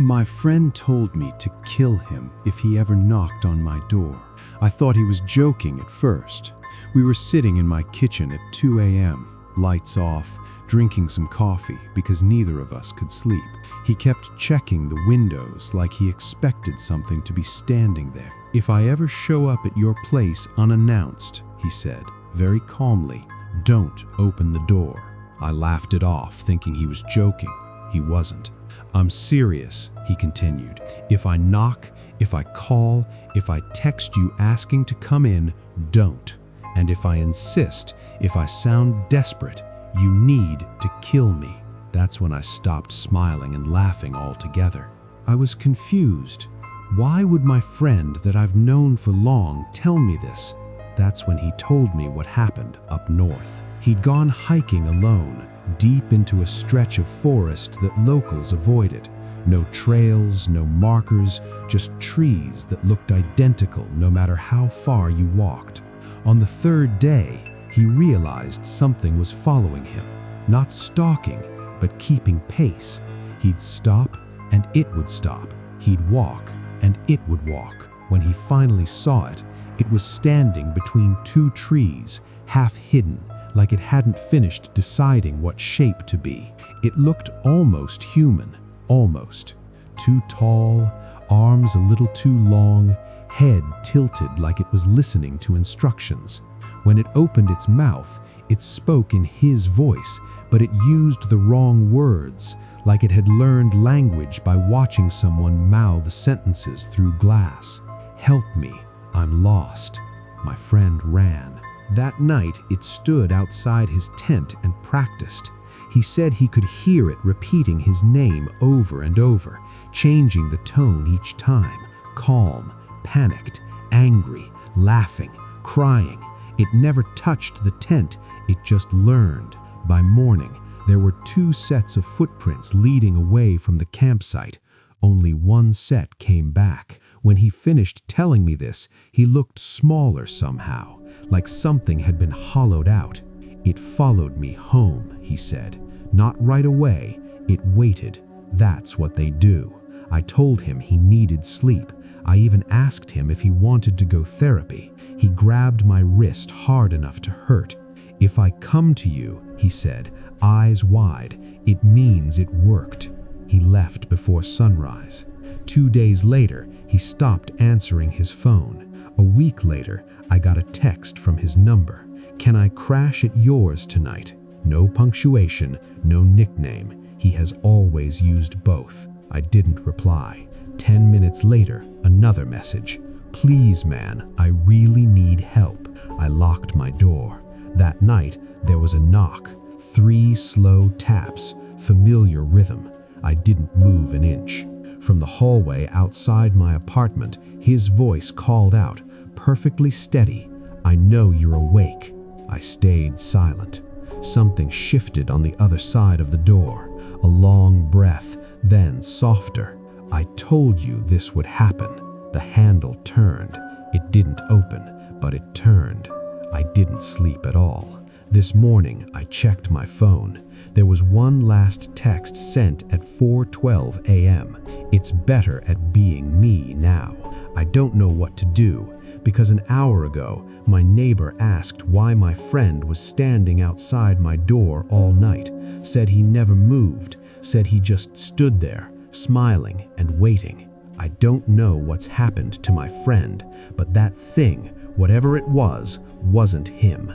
My friend told me to kill him if he ever knocked on my door. I thought he was joking at first. We were sitting in my kitchen at 2 a.m., lights off, drinking some coffee because neither of us could sleep. He kept checking the windows like he expected something to be standing there. "If I ever show up at your place unannounced," he said, very calmly, "don't open the door." I laughed it off, thinking he was joking. He wasn't. "I'm serious," he continued. "If I knock, if I call, if I text you asking to come in, don't. And if I insist, if I sound desperate, you need to kill me." That's when I stopped smiling and laughing altogether. I was confused. Why would my friend that I've known for long tell me this? That's when he told me what happened up north. He'd gone hiking alone, deep into a stretch of forest that locals avoided. No trails, no markers, just trees that looked identical no matter how far you walked. On the third day, he realized something was following him, not stalking, but keeping pace. He'd stop, and it would stop. He'd walk, and it would walk. When he finally saw it, it was standing between two trees, half hidden, like it hadn't finished deciding what shape to be. It looked almost human, almost. Too tall, arms a little too long, head tilted like it was listening to instructions. When it opened its mouth, it spoke in his voice, but it used the wrong words, like it had learned language by watching someone mouth sentences through glass. "Help me, I'm lost." My friend ran. That night, it stood outside his tent and practiced. He said he could hear it repeating his name over and over, changing the tone each time. Calm, panicked, angry, laughing, crying. It never touched the tent, it just learned. By morning, there were 2 sets of footprints leading away from the campsite. Only one set came back. When he finished telling me this, he looked smaller somehow, like something had been hollowed out. "It followed me home," he said. "Not right away, it waited. That's what they do." I told him he needed sleep. I even asked him if he wanted to go therapy. He grabbed my wrist hard enough to hurt. "If I come to you," he said, eyes wide, "it means it worked." He left before sunrise. 2 days later, he stopped answering his phone. A week later, I got a text from his number. "Can I crash at yours tonight?" No punctuation, no nickname. He has always used both. I didn't reply. 10 minutes later, another message. "Please, man, I really need help." I locked my door. That night, there was a knock. 3 slow taps, familiar rhythm. I didn't move an inch. From the hallway outside my apartment, his voice called out, perfectly steady, "I know you're awake." I stayed silent. Something shifted on the other side of the door. A long breath, then softer. "I told you this would happen." The handle turned. It didn't open, but it turned. I didn't sleep at all. This morning, I checked my phone. There was one last text sent at 4:12 a.m. It's better at being me now. I don't know what to do, because an hour ago, my neighbor asked why my friend was standing outside my door all night, said he never moved, said he just stood there, smiling and waiting. I don't know what's happened to my friend, but that thing, whatever it was, wasn't him.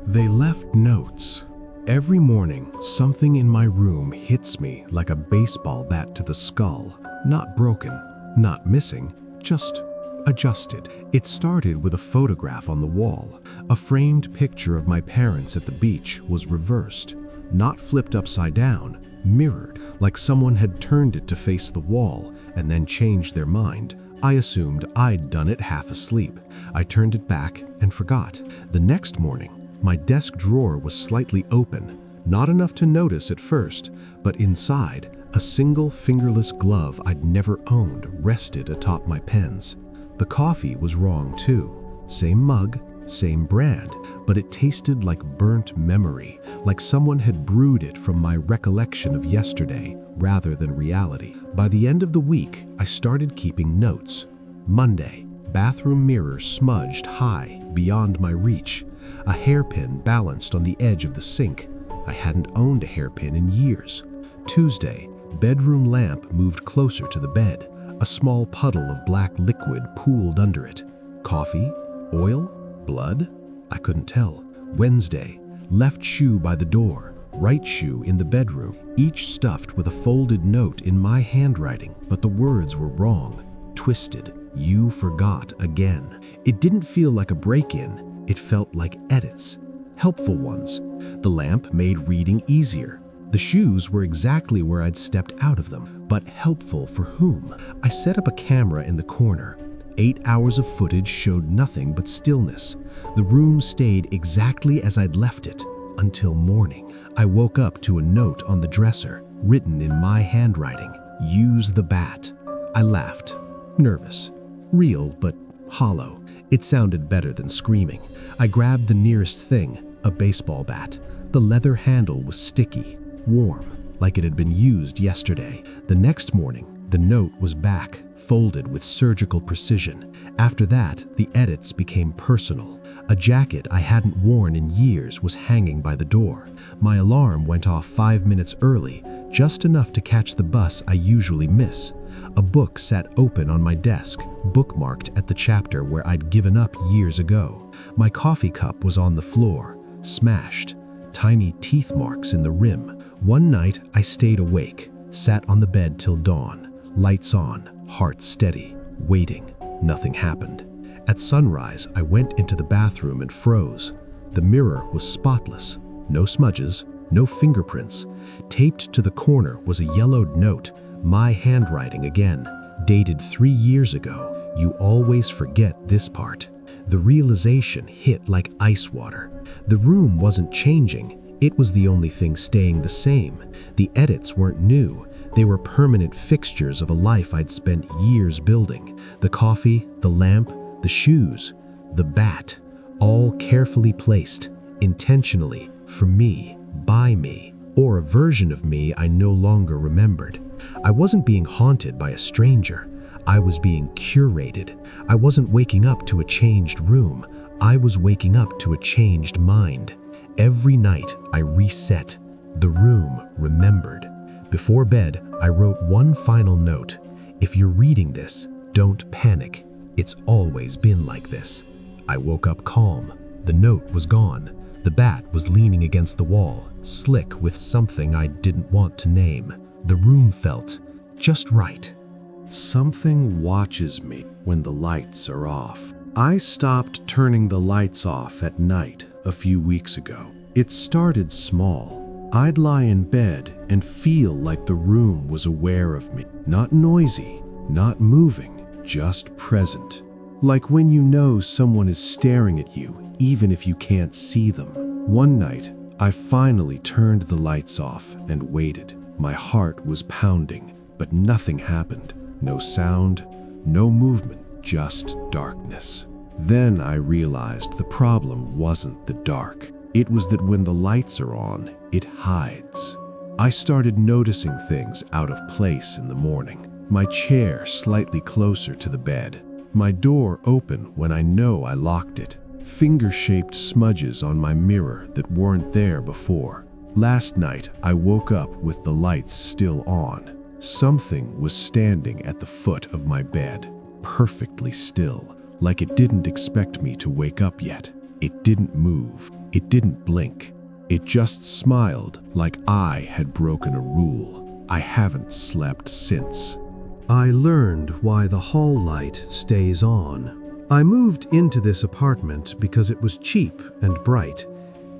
They left notes. Every morning, something in my room hits me like a baseball bat to the skull. Not broken, not missing, just adjusted. It started with a photograph on the wall. A framed picture of my parents at the beach was reversed, not flipped upside down, mirrored, like someone had turned it to face the wall and then changed their mind. I assumed I'd done it half asleep. I turned it back and forgot. The next morning, my desk drawer was slightly open, not enough to notice at first, but inside, a single fingerless glove I'd never owned rested atop my pens. The coffee was wrong too. Same mug, same brand, but it tasted like burnt memory, like someone had brewed it from my recollection of yesterday rather than reality. By the end of the week, I started keeping notes. Monday, bathroom mirror smudged high beyond my reach. A hairpin balanced on the edge of the sink. I hadn't owned a hairpin in years. Tuesday, bedroom lamp moved closer to the bed. A small puddle of black liquid pooled under it. Coffee? Oil? Blood? I couldn't tell. Wednesday, left shoe by the door, right shoe in the bedroom, each stuffed with a folded note in my handwriting, but the words were wrong. Twisted. You forgot again. It didn't feel like a break-in. It felt like edits. Helpful ones. The lamp made reading easier. The shoes were exactly where I'd stepped out of them, but helpful for whom? I set up a camera in the corner. 8 hours of footage showed nothing but stillness. The room stayed exactly as I'd left it, until morning. I woke up to a note on the dresser, written in my handwriting. Use the bat. I laughed. Nervous. Real, but hollow. It sounded better than screaming. I grabbed the nearest thing, a baseball bat. The leather handle was sticky, warm, like it had been used yesterday. The next morning, the note was back, folded with surgical precision. After that, the edits became personal. A jacket I hadn't worn in years was hanging by the door. My alarm went off 5 minutes early, just enough to catch the bus I usually miss. A book sat open on my desk, bookmarked at the chapter where I'd given up years ago. My coffee cup was on the floor, smashed, tiny teeth marks in the rim. One night, I stayed awake, sat on the bed till dawn, lights on, heart steady, waiting. Nothing happened. At sunrise, I went into the bathroom and froze. The mirror was spotless. No smudges, no fingerprints. Taped to the corner was a yellowed note, my handwriting again, dated 3 years ago. You always forget this part. The realization hit like ice water. The room wasn't changing. It was the only thing staying the same. The edits weren't new. They were permanent fixtures of a life I'd spent years building. The coffee, the lamp, the shoes, the bat, all carefully placed, intentionally, for me, by me, or a version of me I no longer remembered. I wasn't being haunted by a stranger. I was being curated. I wasn't waking up to a changed room. I was waking up to a changed mind. Every night I reset. The room remembered. Before bed, I wrote one final note. If you're reading this, don't panic. It's always been like this. I woke up calm. The note was gone. The bat was leaning against the wall, slick with something I didn't want to name. The room felt just right. Something watches me when the lights are off. I stopped turning the lights off at night a few weeks ago. It started small. I'd lie in bed and feel like the room was aware of me. Not noisy, not moving, just present. Like when you know someone is staring at you, even if you can't see them. One night, I finally turned the lights off and waited. My heart was pounding, but nothing happened. No sound, no movement, just darkness. Then I realized the problem wasn't the dark. It was that when the lights are on, it hides. I started noticing things out of place in the morning. My chair slightly closer to the bed. My door open when I know I locked it. Finger-shaped smudges on my mirror that weren't there before. Last night, I woke up with the lights still on. Something was standing at the foot of my bed, perfectly still, like it didn't expect me to wake up yet. It didn't move. It didn't blink. It just smiled like I had broken a rule. I haven't slept since. I learned why the hall light stays on. I moved into this apartment because it was cheap and bright.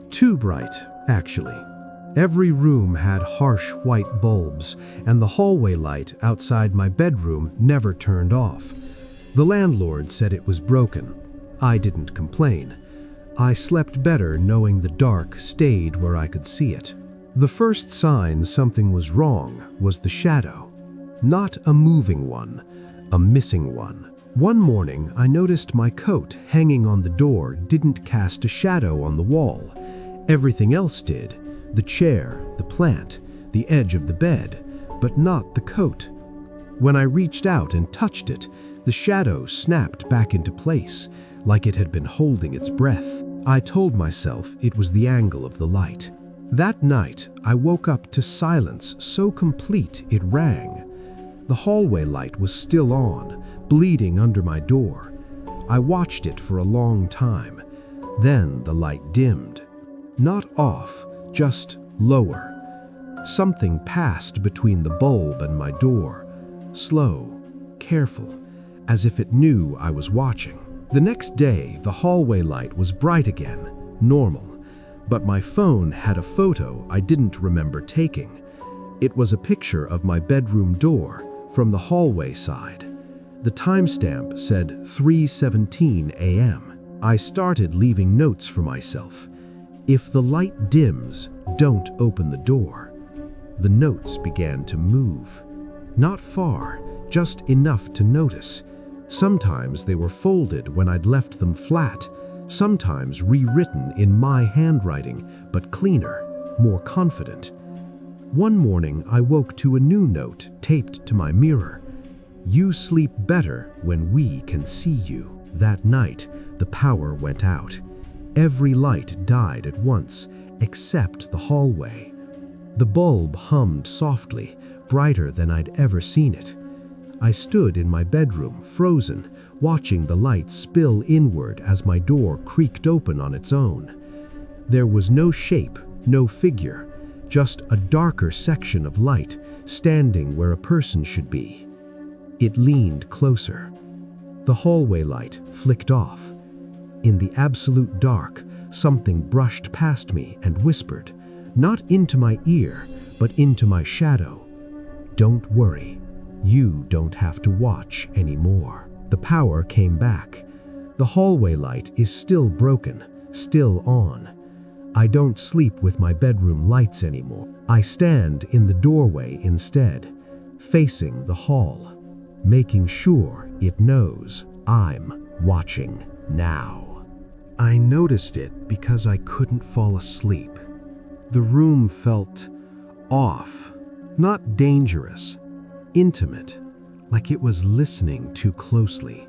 Too bright, actually. Every room had harsh white bulbs, and the hallway light outside my bedroom never turned off. The landlord said it was broken. I didn't complain. I slept better knowing the dark stayed where I could see it. The first sign something was wrong was the shadow. Not a moving one, a missing one. One morning, I noticed my coat hanging on the door didn't cast a shadow on the wall. Everything else did: the chair, the plant, the edge of the bed, but not the coat. When I reached out and touched it, the shadow snapped back into place, like it had been holding its breath. I told myself it was the angle of the light. That night, I woke up to silence so complete it rang. The hallway light was still on, bleeding under my door. I watched it for a long time. Then the light dimmed. Not off, just lower. Something passed between the bulb and my door, slow, careful, as if it knew I was watching. The next day, the hallway light was bright again, normal, but my phone had a photo I didn't remember taking. It was a picture of my bedroom door from the hallway side. The timestamp said 3:17 a.m. I started leaving notes for myself. If the light dims, don't open the door. The notes began to move. Not far, just enough to notice. Sometimes they were folded when I'd left them flat, sometimes rewritten in my handwriting, but cleaner, more confident. One morning, I woke to a new note taped to my mirror. You sleep better when we can see you. That night, the power went out. Every light died at once, except the hallway. The bulb hummed softly, brighter than I'd ever seen it. I stood in my bedroom, frozen, watching the light spill inward as my door creaked open on its own. There was no shape, no figure, just a darker section of light standing where a person should be. It leaned closer. The hallway light flicked off. In the absolute dark, something brushed past me and whispered, not into my ear, but into my shadow, "Don't worry, you don't have to watch anymore." The power came back. The hallway light is still broken, still on. I don't sleep with my bedroom lights anymore. I stand in the doorway instead, facing the hall, making sure it knows I'm watching now. I noticed it because I couldn't fall asleep. The room felt off, not dangerous, intimate, like it was listening too closely.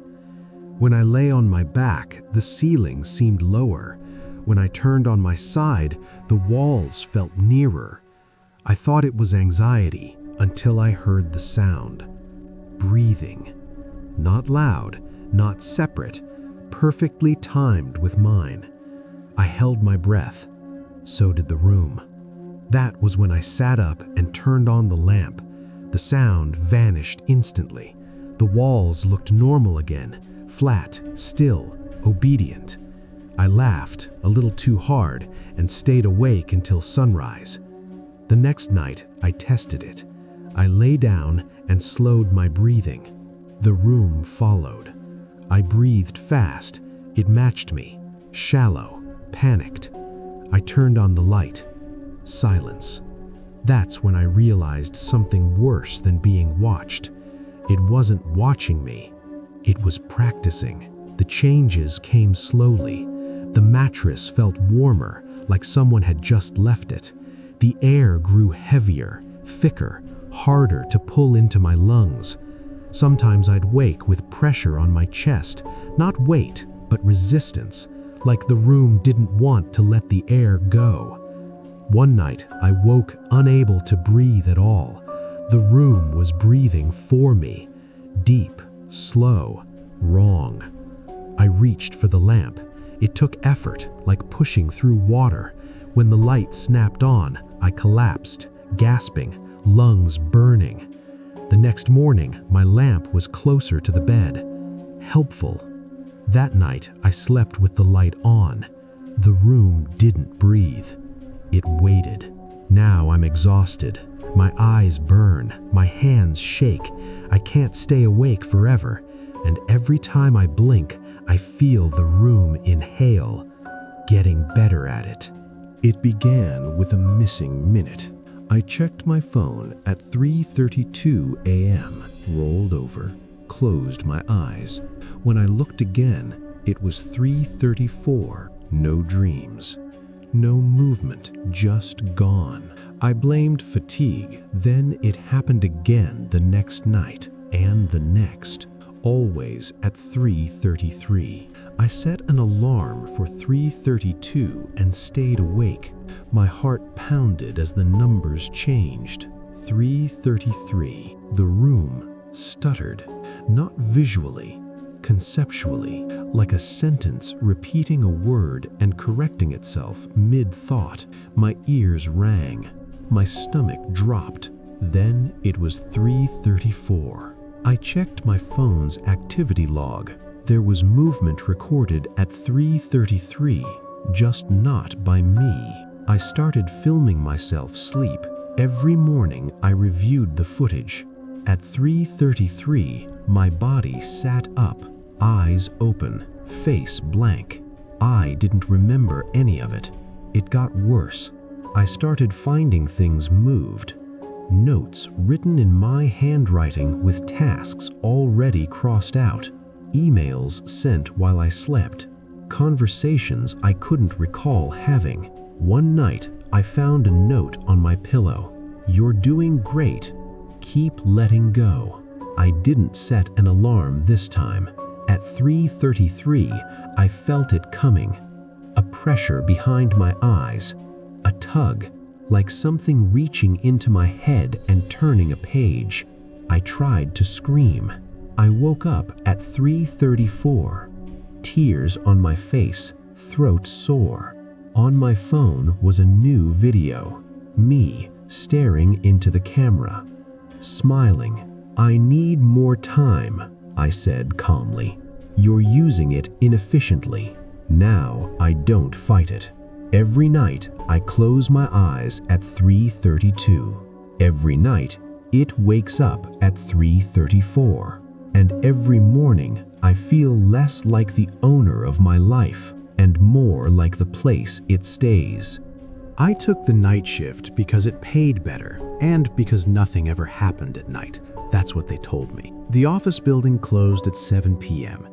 When I lay on my back, the ceiling seemed lower. When I turned on my side, the walls felt nearer. I thought it was anxiety until I heard the sound. Breathing. Not loud, not separate, perfectly timed with mine. I held my breath. So did the room. That was when I sat up and turned on the lamp. The sound vanished instantly. The walls looked normal again, flat, still, obedient. I laughed a little too hard and stayed awake until sunrise. The next night, I tested it. I lay down and slowed my breathing. The room followed. I breathed fast. It matched me. Shallow, panicked. I turned on the light. Silence. That's when I realized something worse than being watched. It wasn't watching me. It was practicing. The changes came slowly. The mattress felt warmer, like someone had just left it. The air grew heavier, thicker, harder to pull into my lungs. Sometimes I'd wake with pressure on my chest, not weight, but resistance, like the room didn't want to let the air go. One night, I woke unable to breathe at all. The room was breathing for me, deep, slow, wrong. I reached for the lamp. It took effort, like pushing through water. When the light snapped on, I collapsed, gasping, lungs burning. The next morning, my lamp was closer to the bed. Helpful. That night, I slept with the light on. The room didn't breathe. It waited. Now I'm exhausted. My eyes burn. My hands shake. I can't stay awake forever. And every time I blink, I feel the room inhale, getting better at it. It began with a missing minute. I checked my phone at 3:32 a.m., rolled over, closed my eyes. When I looked again, it was 3:34. No dreams. No movement, just gone. I blamed fatigue. Then it happened again the next night, and the next, always at 3:33. I set an alarm for 3:32 and stayed awake. My heart pounded as the numbers changed. 3:33. The room stuttered, not visually, conceptually, like a sentence repeating a word and correcting itself mid-thought. My ears rang. My stomach dropped. Then it was 3:34. I checked my phone's activity log. There was movement recorded at 3:33, just not by me. I started filming myself sleep. Every morning I reviewed the footage. At 3:33, my body sat up, eyes open, face blank. I didn't remember any of it. It got worse. I started finding things moved. Notes written in my handwriting with tasks already crossed out. Emails sent while I slept. Conversations I couldn't recall having. One night, I found a note on my pillow. "You're doing great. Keep letting go." I didn't set an alarm this time. At 3:33, I felt it coming. A pressure behind my eyes. A tug, like something reaching into my head and turning a page. I tried to scream. I woke up at 3:34. Tears on my face, throat sore. On my phone was a new video. Me staring into the camera. Smiling. "I need more time," I said calmly. "You're using it inefficiently. Now I don't fight it." Every night I close my eyes at 3:32. Every night it wakes up at 3:34. And every morning I feel less like the owner of my life and more like the place it stays. I took the night shift because it paid better and because nothing ever happened at night. That's what they told me. The office building closed at 7 p.m.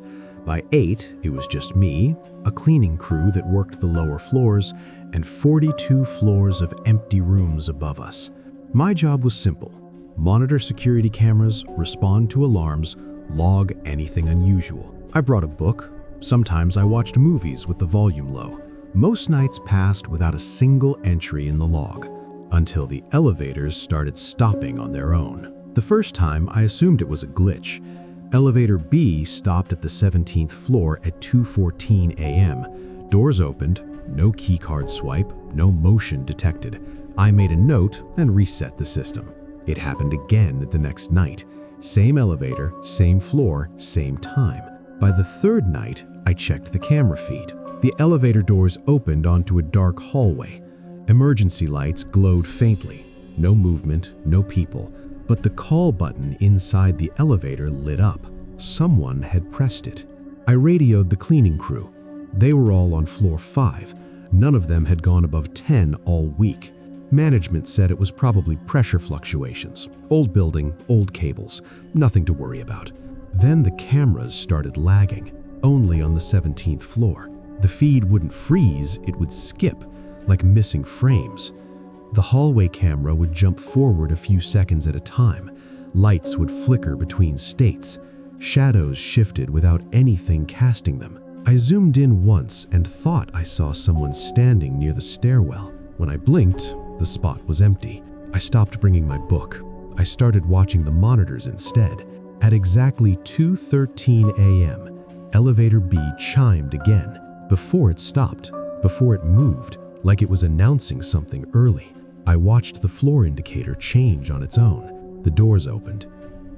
By 8, it was just me, a cleaning crew that worked the lower floors, and 42 floors of empty rooms above us. My job was simple: monitor security cameras, respond to alarms, log anything unusual. I brought a book. Sometimes I watched movies with the volume low. Most nights passed without a single entry in the log, until the elevators started stopping on their own. The first time, I assumed it was a glitch. Elevator B stopped at the 17th floor at 2:14 a.m. Doors opened, no keycard swipe, no motion detected. I made a note and reset the system. It happened again the next night. Same elevator, same floor, same time. By the third night, I checked the camera feed. The elevator doors opened onto a dark hallway. Emergency lights glowed faintly. No movement, no people, but the call button inside the elevator lit up. Someone had pressed it. I radioed the cleaning crew. They were all on floor 5. None of them had gone above 10 all week. Management said it was probably pressure fluctuations. Old building, old cables, nothing to worry about. Then the cameras started lagging, only on the 17th floor. The feed wouldn't freeze, it would skip, like missing frames. The hallway camera would jump forward a few seconds at a time. Lights would flicker between states. Shadows shifted without anything casting them. I zoomed in once and thought I saw someone standing near the stairwell. When I blinked, the spot was empty. I stopped bringing my book. I started watching the monitors instead. At exactly 2:13 a.m., elevator B chimed again. Before it stopped, before it moved, like it was announcing something early. I watched the floor indicator change on its own. The doors opened.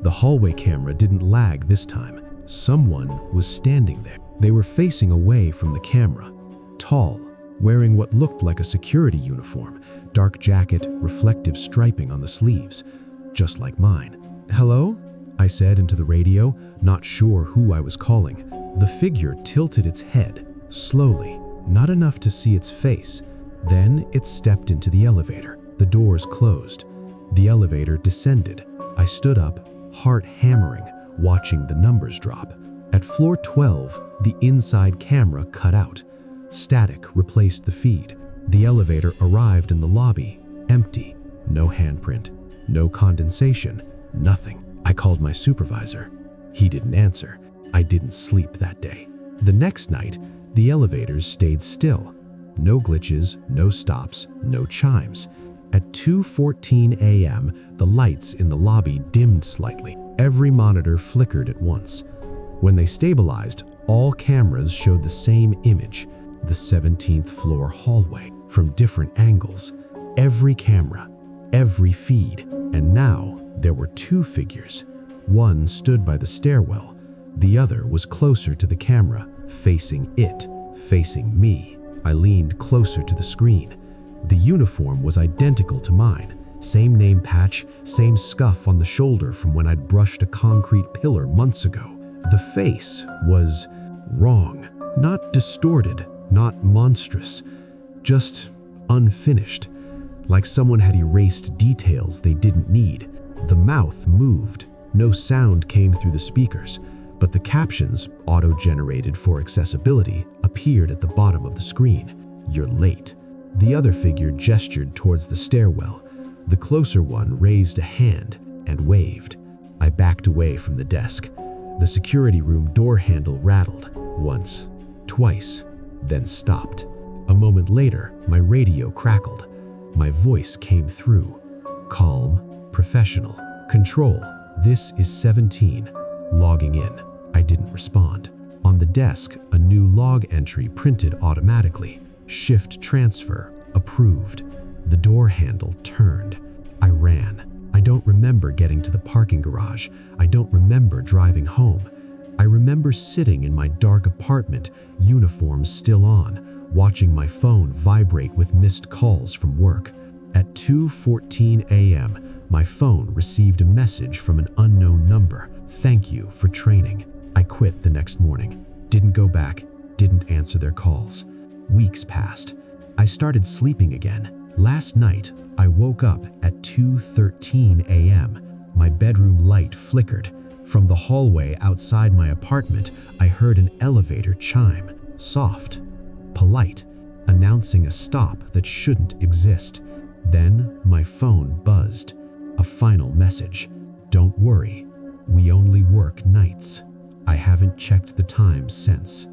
The hallway camera didn't lag this time. Someone was standing there. They were facing away from the camera. Tall, wearing what looked like a security uniform, dark jacket, reflective striping on the sleeves, just like mine. "Hello?" I said into the radio, not sure who I was calling. The figure tilted its head, slowly, not enough to see its face. Then it stepped into the elevator. The doors closed. The elevator descended. I stood up, heart hammering, watching the numbers drop. At floor 12, the inside camera cut out. Static replaced the feed. The elevator arrived in the lobby, empty. No handprint, no condensation, nothing. I called my supervisor. He didn't answer. I didn't sleep that day. The next night, the elevators stayed still. No glitches, no stops, no chimes. At 2:14 a.m., the lights in the lobby dimmed slightly. Every monitor flickered at once. When they stabilized, all cameras showed the same image, the 17th floor hallway, from different angles. Every camera, every feed, and now there were two figures. One stood by the stairwell. The other was closer to the camera, facing it, facing me. I leaned closer to the screen. The uniform was identical to mine. Same name patch, same scuff on the shoulder from when I'd brushed a concrete pillar months ago. The face was wrong, not distorted, not monstrous, just unfinished, like someone had erased details they didn't need. The mouth moved. No sound came through the speakers, but the captions, auto-generated for accessibility, appeared at the bottom of the screen. "You're late." The other figure gestured towards the stairwell. The closer one raised a hand and waved. I backed away from the desk. The security room door handle rattled, once, twice, then stopped. A moment later, my radio crackled. My voice came through. Calm, professional. "Control, this is 17. Logging in." I didn't respond. On the desk, a new log entry printed automatically. Shift transfer, approved. The door handle turned. I ran. I don't remember getting to the parking garage. I don't remember driving home. I remember sitting in my dark apartment, uniform still on, watching my phone vibrate with missed calls from work. At 2:14 a.m., my phone received a message from an unknown number. "Thank you for training." I quit the next morning. Didn't go back, didn't answer their calls. Weeks passed. I started sleeping again. Last night, I woke up at 2:13 a.m. My bedroom light flickered. From the hallway outside my apartment, I heard an elevator chime, soft, polite, announcing a stop that shouldn't exist. Then my phone buzzed. A final message. "Don't worry, we only work nights." I haven't checked the time since.